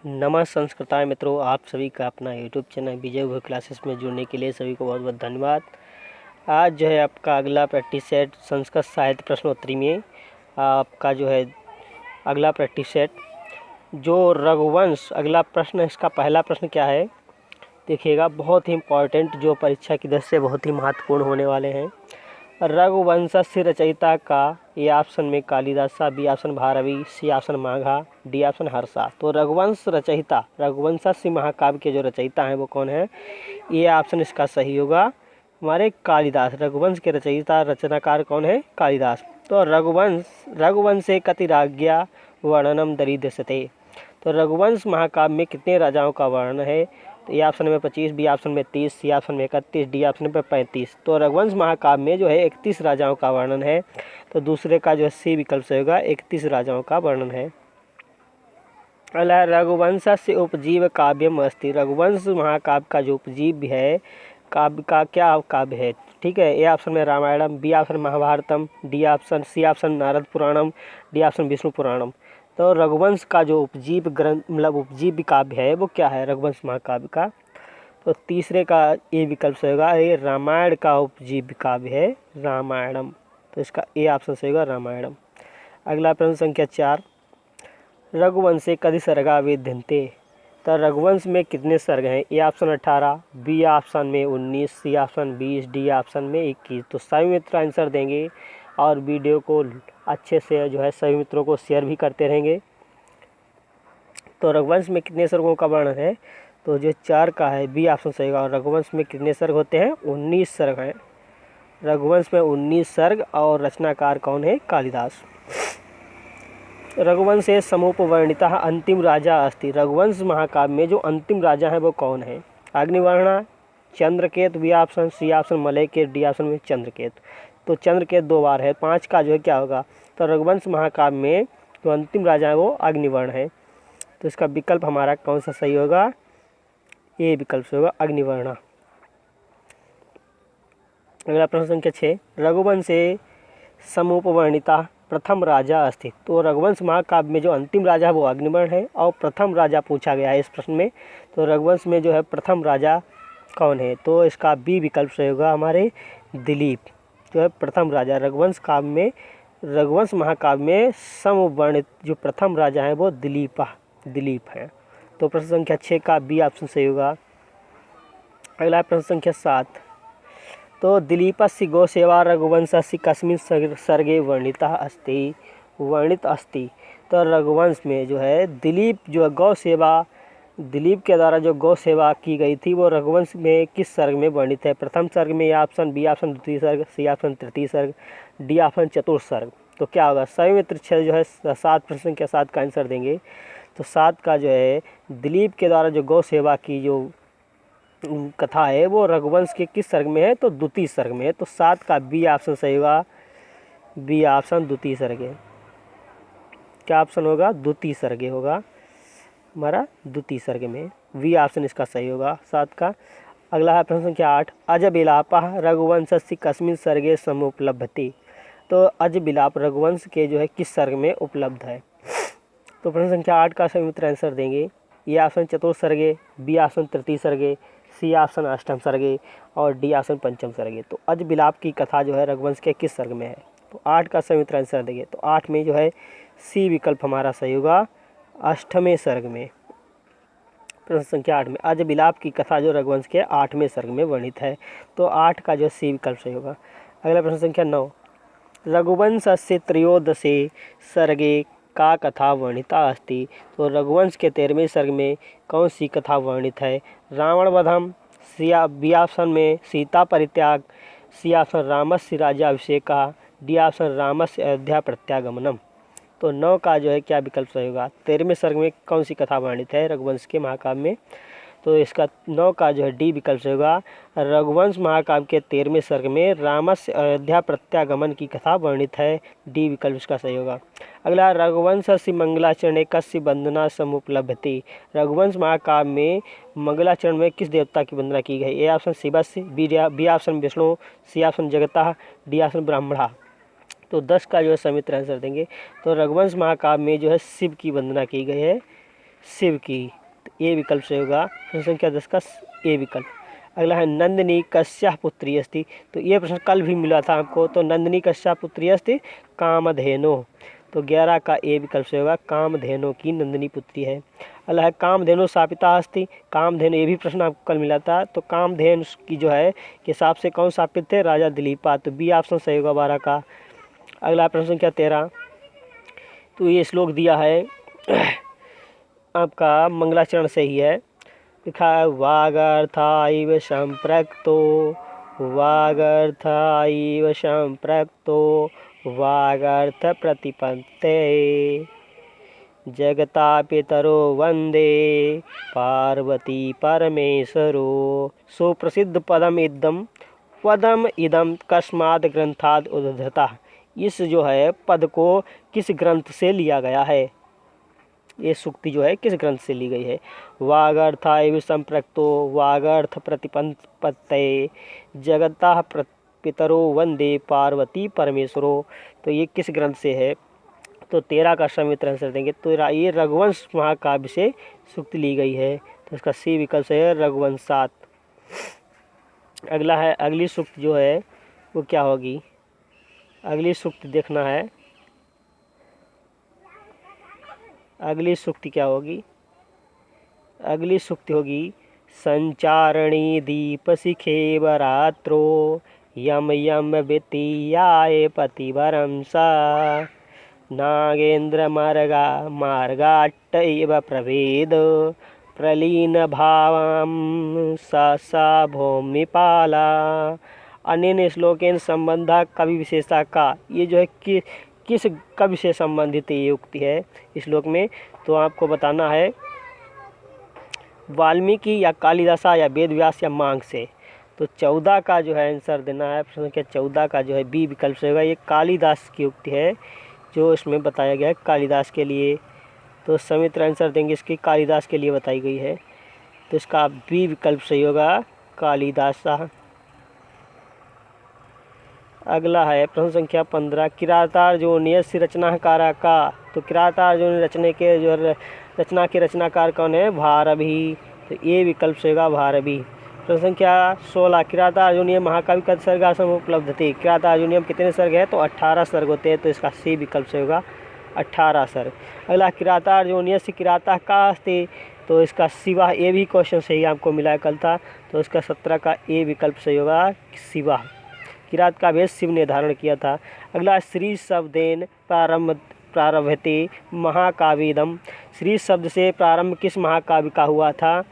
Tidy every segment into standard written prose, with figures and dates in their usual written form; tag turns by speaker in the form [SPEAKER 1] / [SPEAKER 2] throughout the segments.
[SPEAKER 1] नमः संस्कृताय मित्रों, आप सभी का अपना यूट्यूब चैनल विजय भोई क्लासेस में जुड़ने के लिए सभी को बहुत बहुत धन्यवाद। आज जो है आपका अगला प्रैक्टिस सेट संस्कृत साहित्य प्रश्नोत्तरी में आपका जो है अगला प्रैक्टिस सेट जो रघुवंश, अगला प्रश्न, इसका पहला प्रश्न क्या है देखिएगा, बहुत ही इम्पॉर्टेंट, जो परीक्षा की दृष्टि से बहुत ही महत्वपूर्ण होने वाले हैं। रघुवंशस्य रचयिता का ए ऑप्शन में Kalidasa, B option Bharavi, C option Magha, D option Harsha. तो रघुवंश रचयिता, रघुवंशस्य महाकाव्य के जो रचयिता हैं वो कौन है? ए ऑप्शन इसका सही होगा हमारे कालिदास। रघुवंश के रचयिता, रचनाकार कौन है? कालिदास। तो रघुवंशे कति राज्ञा वर्णनम दरीदृश्यते। तो रघुवंश महाकाव्य में कितने राजाओं का वर्णन है? तो ए ऑप्शन में 25, बी ऑप्शन में 30, सी ऑप्शन में 31, डी ऑप्शन में 35। तो रघुवंश महाकाव्य में जो है 31 राजाओं का वर्णन है। तो दूसरे का जो है सी विकल्प से होगा, 31 राजाओं का वर्णन है। अगला, रघुवंश से उपजीव काव्यम अस्ति। रघुवंश महाकाव्य का जो उपजीव है, काव्य का क्या काव्य है? ठीक है, ए ऑप्शन में Ramayanam, B option Mahabharatam, D option, C option Narad Puranam, D option Vishnu Puranam. तो रघुवंश का जो उपजीव ग्रंथ, मतलब उपजीव काव्य है वो क्या है रघुवंश महाकाव्य का? तो तीसरे का ए विकल्प से होगा, ये रामायण का उपजीव काव्य है रामायणम। तो इसका ए ऑप्शन से होगा रामायणम। अगला प्रश्न संख्या 4, रघुवंशे कति सर्गा विद्यन्ते। तो रघुवंश में कितने सर्ग हैं? ए ऑप्शन 18, बी ऑप्शन में 19, सी ऑप्शन 20, डी ऑप्शन में 21। तो सभी मित्र आंसर देंगे और वीडियो को अच्छे से जो है सभी मित्रों को शेयर भी करते रहेंगे। तो रघुवंश में कितने सर्गों का वर्णन है? तो जो 4 का है बी ऑप्शन सही होगा। और रघुवंश में कितने सर्ग होते हैं? 19 सर्ग हैं। रघुवंश में 19 सर्ग और रचनाकार कौन है? कालिदास। रघुवंशे समुपवर्णिता अंतिम राजा अस्ति। रघुवंश महाकाव्य में जो अंतिम राजा है वो कौन है? Agnivarna, Chandraket, B option, C option Malayaket, D option में चंद्रकेत। तो चंद्रकेत 2 बार है, 5 का जो है क्या होगा? तो रघुवंश महाकाव्य में जो अंतिम राजा है वो अग्निवर्ण है। तो इसका विकल्प हमारा कौन सा सही होगा? ए विकल्प से होगा अग्निवर्णा। अगला प्रश्न संख्या 6, रघुवंशे समुपवर्णिता प्रथम राजा अस्ति। तो रघुवंश महाकाव्य में जो अंतिम राजा है वो अग्निवर्ण है और प्रथम राजा पूछा गया है इस प्रश्न में। तो रघुवंश में जो है प्रथम राजा कौन है? तो इसका बी विकल्प से होगा हमारे दिलीप, जो है प्रथम राजा। रघुवंश काव्य में, रघुवंश महाकाव्य में समवर्णित जो प्रथम राजा है वो दिलीप है। तो प्रश्न संख्या 6 का बी ऑप्शन सही होगा। अगला प्रश्न संख्या 7, तो दिलीपस्य गौसेवा रघुवंशस्य कस्मिन् सर्गे वर्णित अस्ति। तो रघुवंश में जो है दिलीप जो गौ सेवा, दिलीप के द्वारा जो गौ सेवा की गई थी वो रघुवंश में किस सर्ग में वर्णित है? प्रथम सर्ग में, ए ऑप्शन, बी ऑप्शन द्वितीय सर्ग, सी ऑप्शन तृतीय सर्ग, डी ऑप्शन चतुर्थ सर्ग। तो क्या होगा? सभी मित्र जो है 7 प्रश्न संख्या 7 का आंसर देंगे। तो 7 का जो है दिलीप के द्वारा जो गौ सेवा की जो कथा है वो रघुवंश के किस सर्ग में है? तो द्वितीय सर्ग में है। तो 7 का बी ऑप्शन सही होगा, बी ऑप्शन द्वितीय सर्ग है। क्या ऑप्शन होगा? द्वितीय सर्ग होगा हमारा, द्वितीय सर्ग में वी ऑप्शन इसका सही होगा 7 का। अगला है प्रश्न संख्या 8, अज बिलापा रघुवंशस्य कस्मिन् सर्गे समुपलभ्यते। तो अज बिलाप रघुवंश के जो है किस सर्ग में उपलब्ध है? तो प्रश्न संख्या 8 का सभी मित्र आंसर देंगे। ए ऑप्शन चतुर्थ सर्गे, बी ऑप्शन तृतीय सर्गे, सी ऑप्शन अष्टम सर्गे और डी ऑप्शन पंचम सर्गे। तो अज बिलाप की कथा जो है रघुवंश के किस सर्ग में है? तो 8 का सभी मित्र आंसर देंगे। तो 8 में जो है सी विकल्प हमारा सही होगा, अष्टवें सर्ग में। प्रश्न संख्या 8 में अज बिलाप की कथा जो रघुवंश के 8वें सर्ग में वर्णित है। तो 8 का जो सी विकल्प सही होगा। अगला प्रश्न संख्या 9, रघुवंशस्य त्रयोदशे सर्गे का कथा वर्णिता अस्ति। तो रघुवंश के 13वें सर्ग में कौन सी कथा वर्णित है? रावण वधम, बी ऑप्शन में सीता परित्याग, सी ऑप्शन रामस्य राज्याभिषेकः, डी ऑप्शन रामस्य अयोध्या प्रत्यागमनम। तो 9 का जो है क्या विकल्प सही होगा? 13वें सर्ग में कौन सी कथा वर्णित है रघुवंश के महाकाव्य में? तो इसका 9 का जो है डी विकल्प से होगा। रघुवंश महाकाव्य के 13वें सर्ग में रामस्य अयोध्या प्रत्यागमन की कथा वर्णित है, डी विकल्प इसका सही होगा। अगला, रघुवंशस्य मंगलाचरणे कस्य वंदना समुपलभ्यते। रघुवंश महाकाव्य में मंगलाचरण में किस देवता की वंदना की गई? ए ऑप्शन शिवस्य, B option Vishnu, C option जगतः, डी ऑप्शन ब्राह्मणा। तो 10 का जो है समित्र आंसर देंगे। तो रघुवंश महाकाव्य में जो है शिव की वंदना की गई है शिव की। तो ए विकल्प से होगा प्रश्न संख्या 10 का ए विकल्प। अगला है नंदिनी कस्याः पुत्री अस्ति। तो ये प्रश्न कल भी मिला था आपको। तो नंदिनी कस्याः पुत्री अस्ति, कामधेनु। तो 11 का ए विकल्प से होगा कामधेनु की नंदिनी पुत्री है। अगला है कामधेनु शापिता अस्ति। कामधेनु, ये भी प्रश्न आपको कल मिला था। तो कामधेनु की जो है के हिसाब से कौन शापित थे? राजा दिलीपा। तो बी ऑप्शन सही होगा 12 का। अगला प्रश्न संख्या 13। तो ये श्लोक दिया है आपका मंगलाचरण से ही है। लिखा है वागर्थाइव संप्रक्तो, वागर्थाइव संप्रक्तो वागर्थ प्रतिपत्ते जगता पितरो वंदे पार्वती परमेश्वरो। सुप्रसिद्ध पदम इदम कस्मात् ग्रंथाद उद्धृता। इस जो है पद को किस ग्रंथ से लिया गया है? ये सूक्ति जो है किस ग्रंथ से ली गई है? वागर्थाइव संप्रक्तो वागर्थ प्रतिपत्ते जगता पितरो वंदे पार्वती परमेश्वरो। तो ये किस ग्रंथ से है? तो 13 का समित्र आंसर देंगे। तो ये रघुवंश महाकाव्य से सूक्ति ली गई है। तो इसका सी विकल्प से है रघुवंशात। अगला है अगली सूक्ति जो है वो क्या होगी? अगली सूक्ति देखना है। अगली सूक्ति क्या होगी? अगली सूक्ति होगी संचारणी दीप शिखे वरात्रो यम यम वित्तीयाय पतिवरम सा नागेंद्र मार्गाट्ट इव प्रभेद प्रलीन भावम सा भूमिपाला। अनेन श्लोकेन संबंधा कवि विशेषता का। ये जो है कि किस कवि से संबंधित ये उक्ति है इस श्लोक में? तो आपको बताना है वाल्मीकि या कालिदासा या वेदव्यास या मांग से। तो 14 का जो है आंसर देना है। प्रश्न संख्या 14 का जो है बी विकल्प से होगा। ये कालिदास की उक्ति है जो इसमें बताया गया है कालिदास के लिए। तो समित्र आंसर देंगे इसकी कालिदास के लिए बताई गई है। तो इसका बी विकल्प सही होगा कालिदासा। अगला है प्रश्न संख्या 15 किरातार्जुनीय रचनाकारा का। तो किरातार्जुनीय रचना के रचनाकार कौन है? भारवी। तो ए विकल्प से होगा भारवी। प्रश्न संख्या 16 किरातार्जुनीय महाकाव्य का सर्गासम उपलब्ध थे। किरातार्जुनीय कितने सर्ग है? तो 18 सर्ग होते हैं। तो इसका सी विकल्प से होगा 18 सर्ग। अगला किरातार्जुनीय से किराता का अस्ति। तो इसका शिवा, ये भी क्वेश्चन सही आपको मिला है कल था। तो इसका 17 का ए विकल्प सही होगा शिवा। किरात का भेद शिव ने धारण किया था। अगला श्री शब्देन प्रारभते महाकाव्यदम। श्री शब्द से प्रारंभ किस महाकाव्य का हुआ था?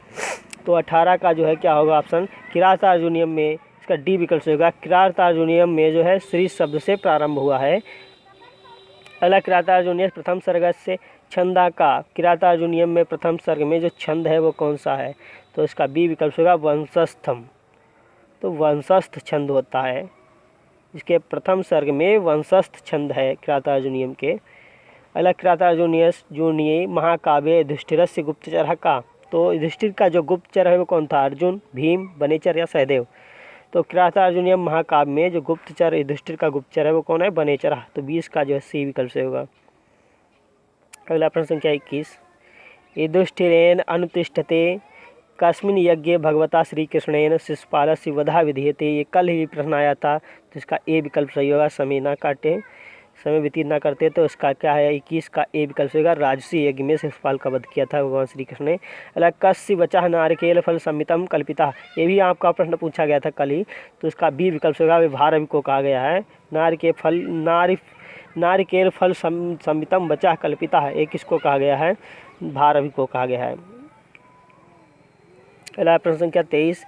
[SPEAKER 1] तो 18 का जो है क्या होगा ऑप्शन? किरातार्जुनीयम में। इसका डी विकल्प से होगा किरातार्जुनीयम में जो है श्री शब्द से प्रारंभ हुआ है। अगला किरातार्जुनीय प्रथम सर्ग से छंदा का। किरातार्जुनीयम में प्रथम सर्ग में जो छंद है वो कौन सा है? तो इसका बी विकल्प से होगा वंशस्थम। तो वंशस्थ छंद होता है। इसके प्रथम सर्ग में वंशस्थ छंद है किरातार्जुनीयम के। अगला किरातार्जुनीय महाकाव्य युधिष्ठिरस्य गुप्तचर का। तो युधिष्ठिर का जो गुप्तचर है वो कौन था? अर्जुन, भीम, वनेचर या सहदेव। तो किरातार्जुनीय महाकाव्य में जो गुप्तचर युधिष्ठिर का गुप्तचर है वो कौन है? वनेचर। तो 20 का जो है सी विकल्प से होगा। अगला प्रश्न संख्या 21 युधिष्ठिरेण अनुतिष्ठते कस्मिन् यज्ञे भगवता श्री कृष्णेन शिशुपालस्य वधा विधीयते। ये कल ही प्रश्न आया था। तो इसका ए विकल्प सही होगा समय ना काटे, समय व्यतीत ना करते। तो इसका क्या है? 21 का ए विकल्प से होगा राजसी यज्ञ में शिशुपाल का वध किया था भगवान श्री कृष्ण ने। अलग कस्य बचा नारिकेल फल संमितम कल्पिता। ये भी आपका प्रश्न पूछा गया था कल ही। तो इसका बी विकल्प से होगा भारवी को कहा गया है। नारिकेल फल संमितम बचा कल्पिता है, ये किसको कहा गया है? भारवी को कहा गया है। अगला प्रश्न संख्या 23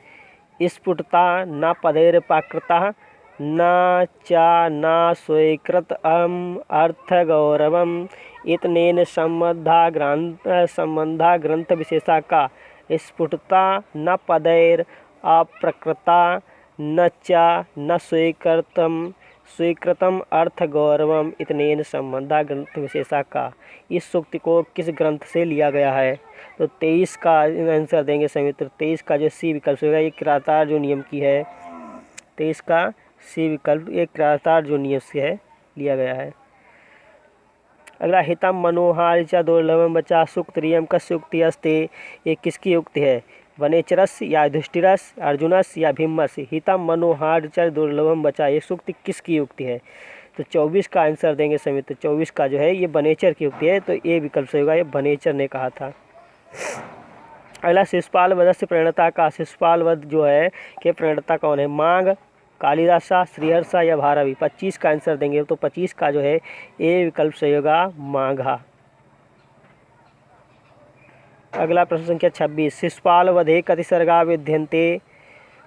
[SPEAKER 1] स्फुटता न पदेर पाकृता न चा न स्वीकृत अर्थ गौरवम इतनेन संबंधा ग्रंथ विशेषा का। स्फुटता न पदैर अप्रकृता न चा न स्वीकृतम अर्थ गौरवम इतनेन संबंधा ग्रंथ विशेषा का। इस सूक्ति को किस ग्रंथ से लिया गया है? तो 23 का आंसर देंगे समित्र। 23 का जो सी विकल्प होगा ये किरातार्जुनीयम की है। 23 का सी विकल्प ये किरातार्जुनीयम से है लिया गया है। अगला हितम मनोहार च दुर्लभम बचा सुक्तिरियम कस्य उक्ति अस्ति, ये किसकी उक्ति है? वनेचरस या युधिष्ठिरस, अर्जुनस या भीमस। हितम मनोहार च दुर्लभम बचा, ये सूक्ति किसकी उक्ति है? तो 24 का आंसर देंगे सभी। तो 24 का जो है ये वनेचर की उक्ति है, तो ए विकल्प से होगा, ये वनेचर ने कहा था। अगला शिशुपाल वध से प्रणेता का, शिशुपाल वध जो है के प्रणेता कौन है? मांग, कालिदासा, श्रीहर्षा या भारवी। 25 का आंसर देंगे, तो 25 का जो है ए विकल्प सही होगा, माघा। अगला प्रश्न संख्या 26, शिशुपाल वधे कति सर्गा विद्यन्ते।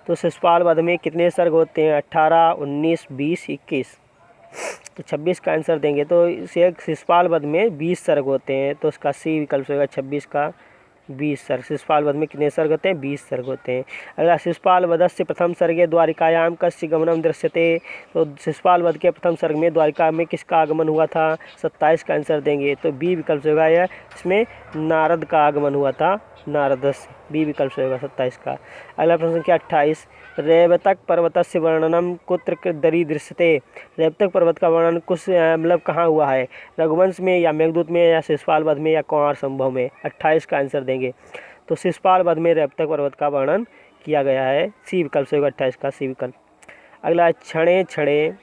[SPEAKER 1] तो शिशुपाल वध में कितने सर्ग होते हैं? 18, 19, 20, 21। तो 26 का आंसर देंगे, तो इसे शिशुपाल वध में 20 सर्ग होते हैं, तो उसका सी विकल्प होगा 26 का 20 सर्ग। शिशुपाल वध में कितने सर्ग होते हैं? 20 सर्ग होते हैं। अगला शिशुपाल वधस्य प्रथम सर्गे द्वारिकायाम कस्य गमनम दृश्यते। तो शिशुपाल वध के प्रथम सर्ग में द्वारिका में किसका आगमन हुआ था? 27 का आंसर देंगे, तो बी विकल्प होगा, यह इसमें नारद का आगमन हुआ था, नारदस्य। बी विकल्प होगा 27 का। अगला प्रश्न संख्या 28, रेवतक पर्वतस्य वर्णनम कुत्र दरीदृश्यते। रेवतक पर्वत का वर्णन कुछ मतलब कहाँ हुआ है? रघुवंश में या मेघदूत में या शिशुपाल वध में या कुमार संभव में। 28 का आंसर देंगे, तो शिशुपाल वध में रेवतक पर्वत का वर्णन किया गया है, सी विकल्प से होगा 28 का सी विकल्प। अगला क्षणे क्षणे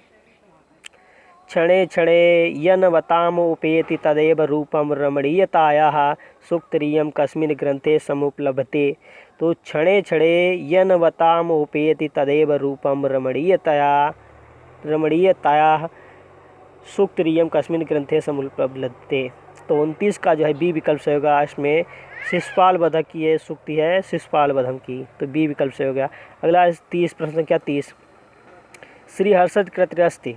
[SPEAKER 1] क्षणे क्षणे यनवताम उपेति तदेव रूपम रमणीयतायाः सुक्तिरियं कस्मिन् ग्रंथे समुपलभते। तो क्षणे क्षणे यनवताम उपेति तदेव रूपम रमणीयतायाः सुक्तिरियं कस्मिन् ग्रंथे समुपलभते। तो 29 का जो है बी विकल्प से होगा, इसमें शिशुपाल वध की ये सूक्ति है, शिशुपाल वधम की, तो बी विकल्प से हो गया। अगला 30 प्रश्न संख्या 30, श्रीहर्षद कृतिरस्ति।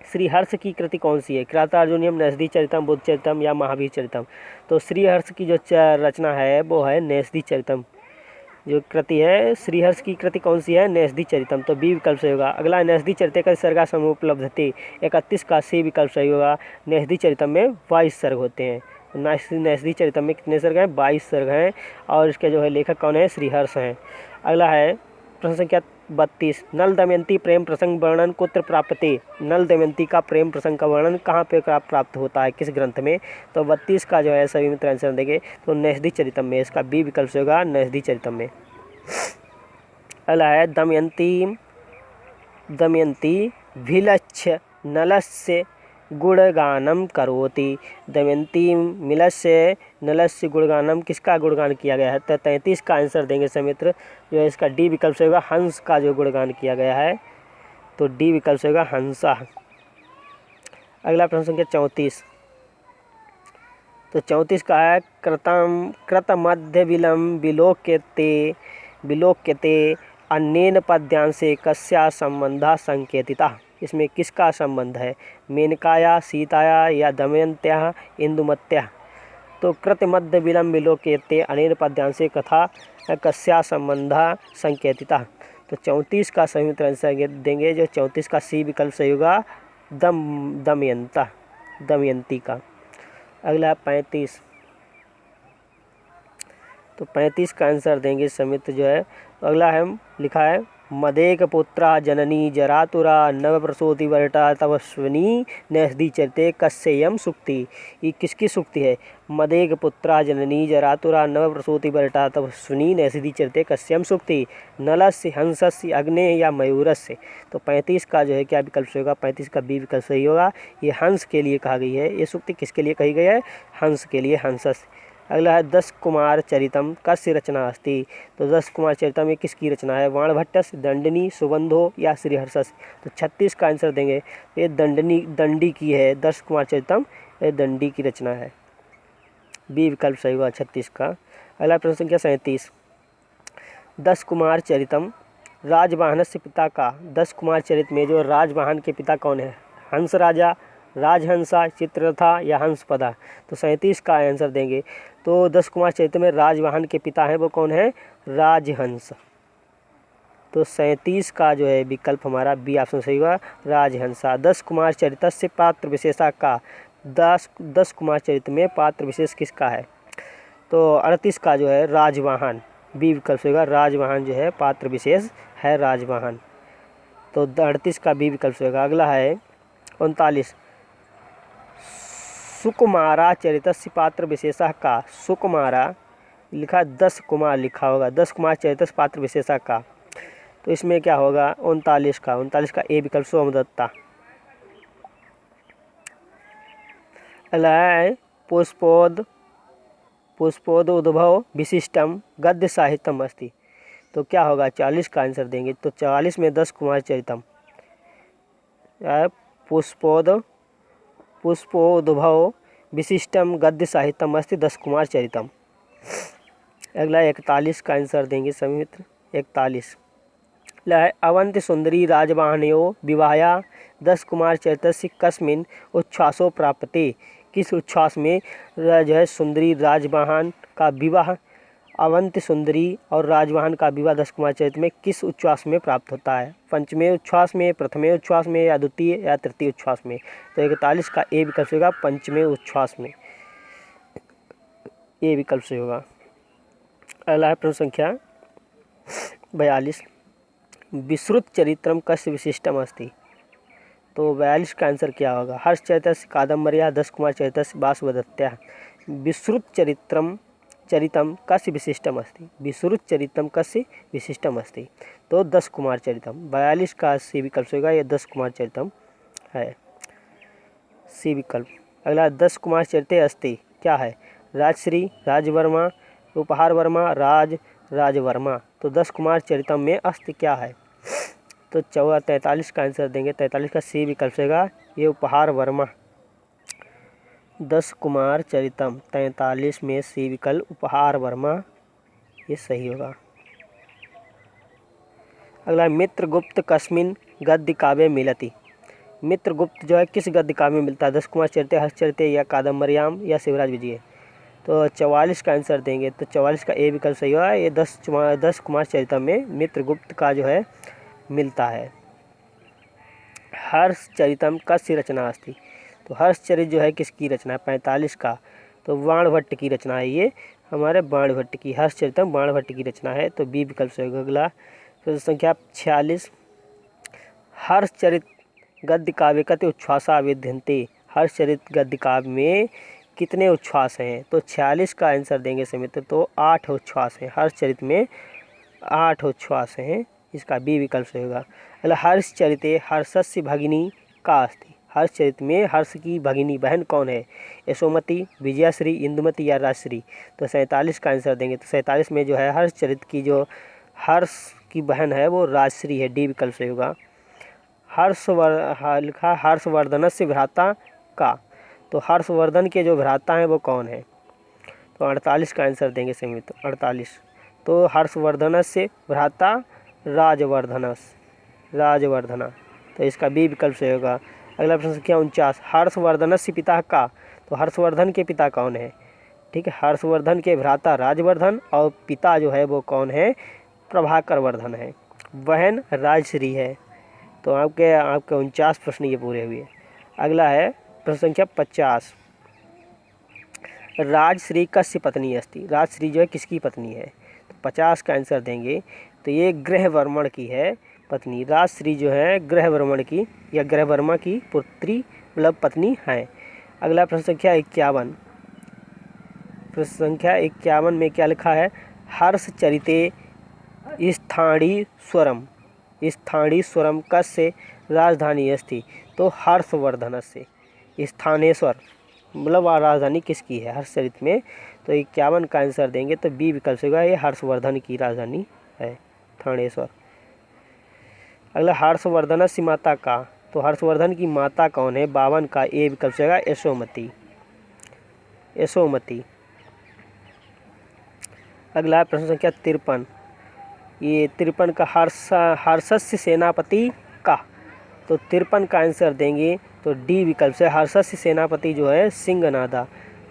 [SPEAKER 1] श्रीहर्ष की कृति कौन सी है? किरातार्जुनीयम, न्यसदी चरितम, बुद्ध चरितम या महावीर चरितम। तो श्रीहर्ष की जो रचना है वो है न्यसदी चरितम। जो कृति है श्रीहर्ष की कृति कौन सी है? न्यसदी चरितम, तो बी विकल्प सही होगा। अगला न्यसदी चरित का सर्गा समूह उपलब्धते। 31 का सी विकल्प सही होगा। न्यसदी चरितम में 22 सर्ग होते हैं। न्यसदी चरितम में कितने सर्ग हैं? 22 सर्ग हैं, और इसके जो है लेखक कौन है? श्रीहर्ष हैं। अगला है प्रश्न संख्या 32, नल दमयंती प्रेम प्रसंग वर्णन कुत्र प्राप्यते। नल दमयंती का प्रेम प्रसंग का वर्णन कहाँ पे प्राप्त होता है, किस ग्रंथ में? तो 32 का जो है सभी मित्र आंसर देंगे, तो न्यसदी चरितम में, इसका बी विकल्प से होगा न्यसदी चरितम में। अगला है दमयंती भिलक्ष्य नलस्य गुणगानम करोति। दमयंती मिलस्य नलस्य गुणगानम, किसका गुणगान किया गया है? तो 33 का आंसर देंगे समित्र, जो है इसका डी विकल्प से होगा, हंस का जो गुणगान किया गया है, तो डी विकल्प से होगा हंसा। अगला प्रश्न संख्या 34, तो 34 का है कृतमध्य विलोक्यते अन्येन पद्यांशे कस्या संबंधा संकेतिता। इसमें किसका संबंध है? मेनकाया, सीताया या दमयंत्या, इंदुमत्या। तो कृतमध्य विलोक्यते अनेन पद्यांशे कथा कस्या संबंधा संकेतिता। तो 34 का सही उत्तर आंसर देंगे, जो 34 का सी विकल्प सही होगा, दमयंती का। अगला 35, तो 35 का आंसर देंगे समित जो है। तो अगला है लिखा है मदेक पुत्रा जननी जरातुरा नवप्रसूति वरटा तपस्विनी न्यसदी चरिते कस्ययम सुक्ति। ये किसकी सुक्ति है? मदेक पुत्रा जननी जरातुरा नवप्रसूति वरटा तपस्विनी न्यसदी चरिते कस्यम सुक्ति। नलस्य, हंसस्य, अग्ने या मयूरस्य। तो 35 का जो है क्या विकल्प से होगा? 35 का बी विकल्प सही होगा। ये हंस के लिए कहा गई है, ये सुक्ति किसके लिए कही गई है? हंस के लिए, हंसस्य। अगला है 10 कुमार चरितम कस्य रचना अस्ति। तो 10 कुमार चरितम में किसकी रचना है? वाणभट्टस्य, दंडनी, सुबंधो या श्रीहर्षस्य। तो 36 का आंसर देंगे, ये दंडी की है 10 कुमार चरितम, ये दंडी की रचना है, बी विकल्प सही होगा 36 का। अगला प्रश्न संख्या 37, 10 कुमार चरितम राजवाहनस्य पिता का। 10 कुमार चरित में जो राजवाहन के पिता कौन है? हंस राजा, राजहंसा, चित्ररथा या हंसपदा। तो 37 का आंसर देंगे, तो 10 कुमार चरित्र में राजवाहन के पिता हैं वो कौन है? राजहंस। तो 37 का जो है विकल्प हमारा बी ऑप्शन सही हुआ, राजहंसा। 10 कुमार चरित्र से पात्र विशेषा का। 10 कुमार चरित्र में पात्र विशेष किसका है? तो 38 का जो है राजवाहन, बी विकल्प से होगा, राजवाहन जो है पात्र विशेष है, राजवाहन। तो 38 का बी विकल्प से होगा। अगला है 39, सुकुमारा चरितस्य पात्र विशेषः का। सुकुमारा लिखा 10 कुमार लिखा होगा, 10 कुमार चरितस्य पात्र विशेषः का। तो इसमें क्या होगा 39 का ए विकल्प सोमदत्ता। अगला है पुष्पोद उद्भव विशिष्टम गद्य साहित्यम अस्ति। तो क्या होगा 40 का आंसर देंगे। तो 44 में 10 कुमार चरितम, पुष्पोद्भव विशिष्टम गद्य साहित्यम अस्ति 10 कुमार चरितम। अगला 41 का आंसर देंगे सभी मित्र। 41 अवंति सुंदरी राजवाहनयो विवाहया 10 कुमार चरितस्य कस्मिन् उच्छ्वासो प्राप्यते। किस उच्छ्वास में जो है सुंदरी राजवाहन का विवाह, अवंति सुंदरी और राजवाहन का विवाह 10 कुमार चरित में किस उच्छ्वास में प्राप्त होता है। पंचमे उच्छ्वास में, प्रथमे उच्छ्वास में, या द्वितीय या तृतीय उच्छ्वास में। तो 41 का ए विकल्प से होगा पंचमे उच्छ्वास में, ए विकल्प से होगा। अगला है प्रश्न संख्या 42 विश्रुत चरित्रम कस्य विशिष्टम अस्ति। तो 42 का आंसर क्या होगा। हर्ष चरितस्य कादम्बर्या 10 कुमार चरितस्य वासवदत्त्या। विश्रुत चरितम कस्य विशिष्टम अस्ति। विश्रुत चरितम कस्य विशिष्टम अस्ति। तो 10 कुमार चरितम। 42 का सी विकल्प होगा, ये 10 कुमार चरितम है, सी विकल्प। अगला 10 कुमार चरिते अस्ति क्या है। राजश्री, राजवर्मा, उपहार वर्मा, राजवर्मा। तो 10 कुमार चरितम में अस्ति क्या है। तो 43 का आंसर देंगे। 43 का सी विकल्प होगा, ये उपहार वर्मा। 10 कुमार चरितम 43 में सी विकल्प उपहार वर्मा, ये सही होगा। अगला मित्रगुप्त कस्मिन् गद्य काव्ये मिलति। मित्रगुप्त जो है किस गद्य काव्य में मिलता है। 10 कुमार चरिते, हर्षचरिते, या कादम्बर्याम, या शिवराज विजय। तो 44 का आंसर देंगे। तो 44 का ए विकल्प सही होगा, ये 10 कुमार चरितम में मित्रगुप्त का जो है मिलता है। हर्षचरितम कस्य रचना अस्ति। तो हर्षचरित जो है किसकी रचना है। 45 का। तो बाणभट्ट की रचना है, ये हमारे बाणभट्ट की, हर्षचरितम बाणभट्ट की रचना है। तो बी विकल्प से होगा। अगला प्रश्न संख्या 46 हर्षचरित गद्य काव्य कति उच्छ्वासा विद्यन्ते। हर्षचरित गद्य काव्य में कितने उच्छ्वास हैं। तो 46 का आंसर देंगे से मित्र। तो 8 उच्छ्वास हैं, हर्षचरित में 8 उच्छ्वास हैं, इसका बी विकल्प से होगा। अगला हर्षचरिते हर्षस्य भगिनी का अस्ति। हर्षचरित में हर्ष की भगिनी बहन कौन है। यशोमती, विजयाश्री, इंदुमती, या राजश्री। तो 47 का आंसर देंगे। तो 47 में जो है हर्षचरित की जो हर्ष की बहन है वो राजश्री है, डी विकल्प से होगा। लिखा हर्षवर्धनस्य भ्राता का। तो हर्षवर्धन के जो भ्राता हैं वो कौन है। तो 48 का आंसर देंगे से मित्र। 48 तो हर्षवर्धनस्य भ्राता राजवर्धना। तो इसका बी विकल्प से होगा। अगला प्रश्न संख्या 49 हर्षवर्धनस्य पिता का। तो हर्षवर्धन के पिता कौन है। ठीक है, हर्षवर्धन के भ्राता राजवर्धन और पिता जो है वो कौन है, प्रभाकर वर्धन है। बहन राजश्री है। तो आपके 49 प्रश्न ये पूरे हुए। अगला है प्रश्न संख्या 50 राजश्री कस्य पत्नी अस्ति। राजश्री जो है किसकी पत्नी है। तो 50 का आंसर देंगे। तो ये गृहवर्मण की है पत्नी। राजश्री जो है गृहवर्मण की या गृहवर्मा की पुत्री मतलब पत्नी है। अगला प्रश्न संख्या 51 प्रश्न संख्या 51 में क्या लिखा है। हर्षचरिते स्थाणी स्वरम कस्य राजधानी अस्ति। तो हर्षवर्धन से। स्थानेश्वर मतलब राजधानी किसकी है हर्षचरित में। तो 51 का आंसर देंगे। तो बी विकल्प से होगा, ये हर्षवर्धन की राजधानी है थानेश्वर। अगला हर्षवर्धन से माता का। तो हर्षवर्धन की माता कौन है। 52 का ए विकल्प से होगा, यशोमती। अगला प्रश्न संख्या 53 ये 53 का हर्षस्य सेनापति का। तो 53 का आंसर देंगे। तो डी विकल्प से हर्षस्य सेनापति जो है सिंहनादा।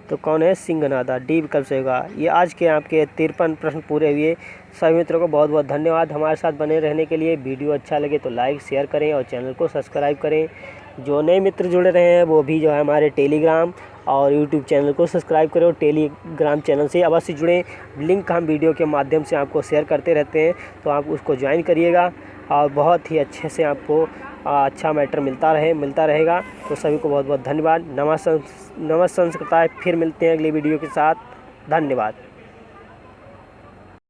[SPEAKER 1] तो कौन है, सिंहनादा, डी विकल्प से होगा। ये आज के आपके 53 प्रश्न पूरे हुए। सभी मित्रों को बहुत बहुत धन्यवाद हमारे साथ बने रहने के लिए। वीडियो अच्छा लगे तो लाइक शेयर करें और चैनल को सब्सक्राइब करें। जो नए मित्र जुड़े रहे हैं वो भी जो है हमारे टेलीग्राम और यूट्यूब चैनल को सब्सक्राइब करें और टेलीग्राम चैनल से अवश्य जुड़ें। लिंक हम वीडियो के माध्यम से आपको शेयर करते रहते हैं, तो आप उसको ज्वाइन करिएगा और बहुत ही अच्छे से आपको अच्छा मैटर मिलता रहेगा। तो सभी को बहुत बहुत धन्यवाद। नमः संस्कृताय। फिर मिलते हैं अगली वीडियो के साथ। धन्यवाद।